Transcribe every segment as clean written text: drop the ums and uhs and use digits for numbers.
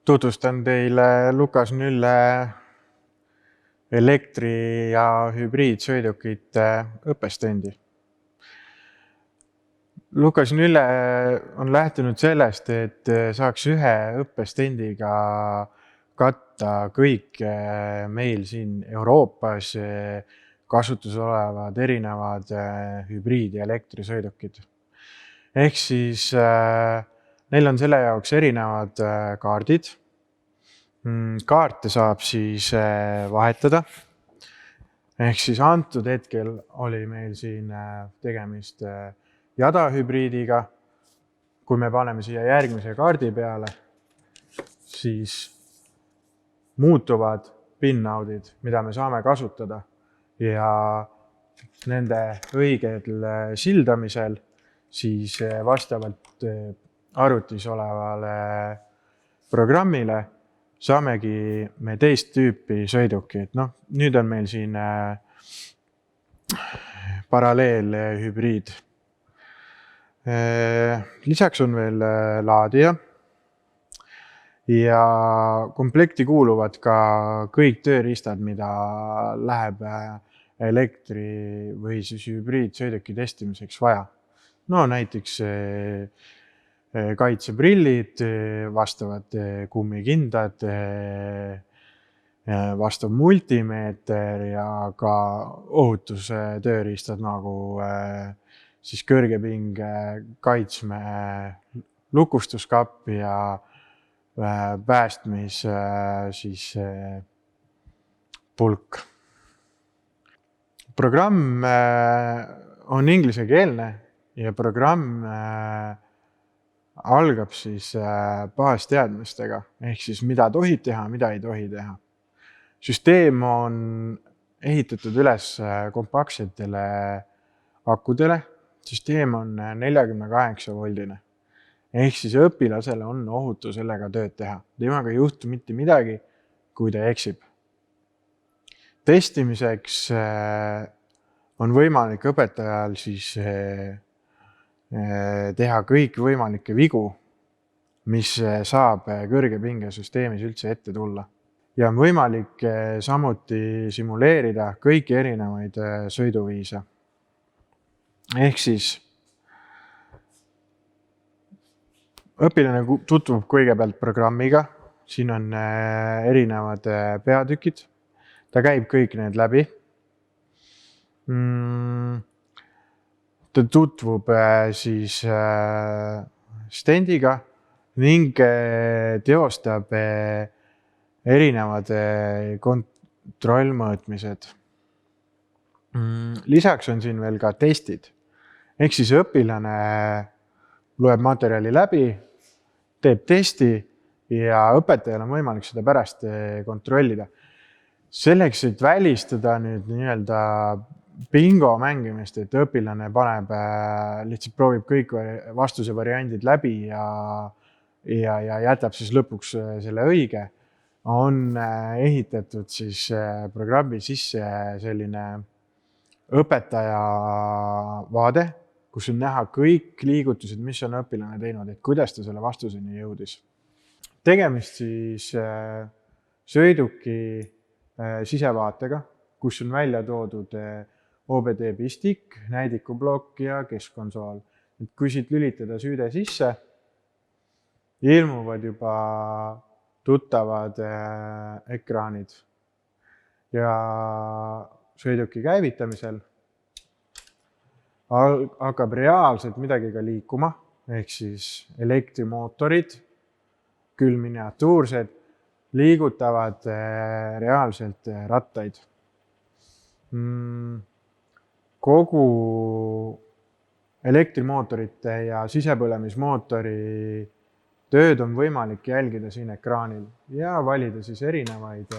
Tutvustan teile Lukas Nülle elektri- ja hübriidsõidukite õppestendi. Lukas Nülle on lähtunud sellest, et saaks ühe õppestendiga katta kõik meil siin Euroopas kasutusel olevad erinevad hübriid- ja elektrisõidukid. Ehk siis neil on selle jaoks erinevad kaardid. Kaarte saab siis vahetada. Ehk siis antud hetkel oli meil siin tegemist jada hübriidiga. Kui me paneme siia järgmise kaardi peale, siis muutuvad pinnaudid, mida me saame kasutada ja nende õigel sildamisel siis vastavalt arvutis olevale programmile saamegi me teist tüüpi sõiduki. Nüüd on meil siin paralleelhübriid. Lisaks on veel laadija ja komplekti kuuluvad ka kõik tööriistad, mida läheb elektri- või siis hübriidsõiduki testimiseks vaja. Näiteks kaitseprillid, vastavad kummikindad, vastav multimeeter ja ka ohutustööriistad nagu siis kõrgepinge kaitsme lukustuskapp ja päästmis siis pulk. Programm on ingliskeelne ja programm algab siis baasteadmistega, ehk siis mida tohib teha, mida ei tohi teha. Süsteem on ehitatud üles kompaktsetele akudele. Süsteem on 48-voldine. Ehk siis õpilasele on ohutu sellega tööd teha. Temaga ei juhtu mitte midagi, kui ta eksib. Testimiseks on võimalik õpetajal siis teha kõik võimalikke vigu, mis saab kõrgepingesüsteemis üldse ette tulla. Ja on võimalik samuti simuleerida kõiki erinevaid sõiduviise. Ehk siis õpilane tutvub kõigepealt programmiga. Siin on erinevad peatükid. Ta käib kõik need läbi. Ta tutvub siis stendiga ning teostab erinevad kontrollmõõtmised. Lisaks on siin veel ka testid. Ehk siis õpilane loeb materjali läbi, teeb testi ja õpetajal on võimalik seda pärast kontrollida. Selleks, et välistada nüüd nii-öelda bingo mängimist, et õpilane paneb, lihtsalt proovib kõik vastuse variandid läbi ja jätab siis lõpuks selle õige, on ehitatud siis programmi sisse selline õpetaja vaade, kus on näha kõik liigutused, mis on õpilane teinud, et kuidas ta selle vastuseni jõudis. Tegemist siis sõiduki sisevaatega, kus on välja toodud OBD pistik, näidikuplokk ja keskkonsool. Kui siit lülitada süüde sisse, ilmuvad juba tuttavad ekraanid ja sõiduki käivitamisel hakkab reaalselt midagi ka liikuma, ehk siis elektrimootorid, küll miniatuursed, liigutavad reaalselt rattaid. Kogu elektrimootorite ja sisepõlemismootori tööd on võimalik jälgida siin ekraanil ja valida siis erinevaid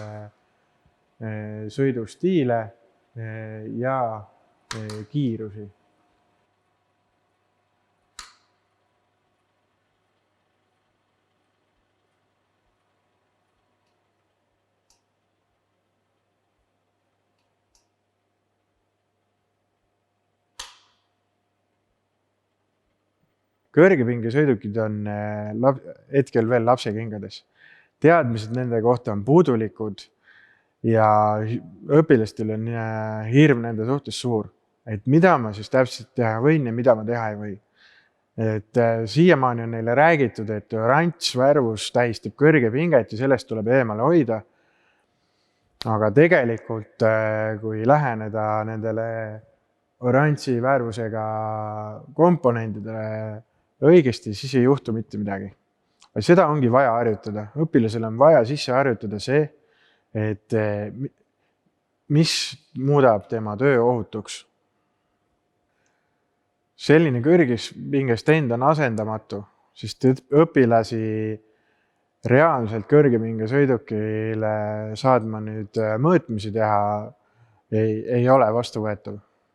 sõidustiile ja kiirusi. Kõrgepingesõidukid on hetkel veel lapsekingades. teadmised nende kohta on puudulikud ja õpilastel on hirm nende suhtes suur, et mida ma siis täpselt teha võin ja mida ma teha ei või. Et siiamaani on neile räägitud, et oranž värvus tähistab kõrge pinget ja sellest tuleb eemale hoida. Aga tegelikult, kui läheneda nendele oranži värvusega komponendidele õigesti, siis ei juhtu mitte midagi. Seda ongi vaja harjutada. Õpilasel on vaja sisse harjutada see, et mis muudab tema töö ohutuks. Selline kõrgepingest tend on asendamatu, sest õpilasi reaalselt kõrgepingesõidukile saadma nüüd mõõtmisi teha ei ole vastuvõetav.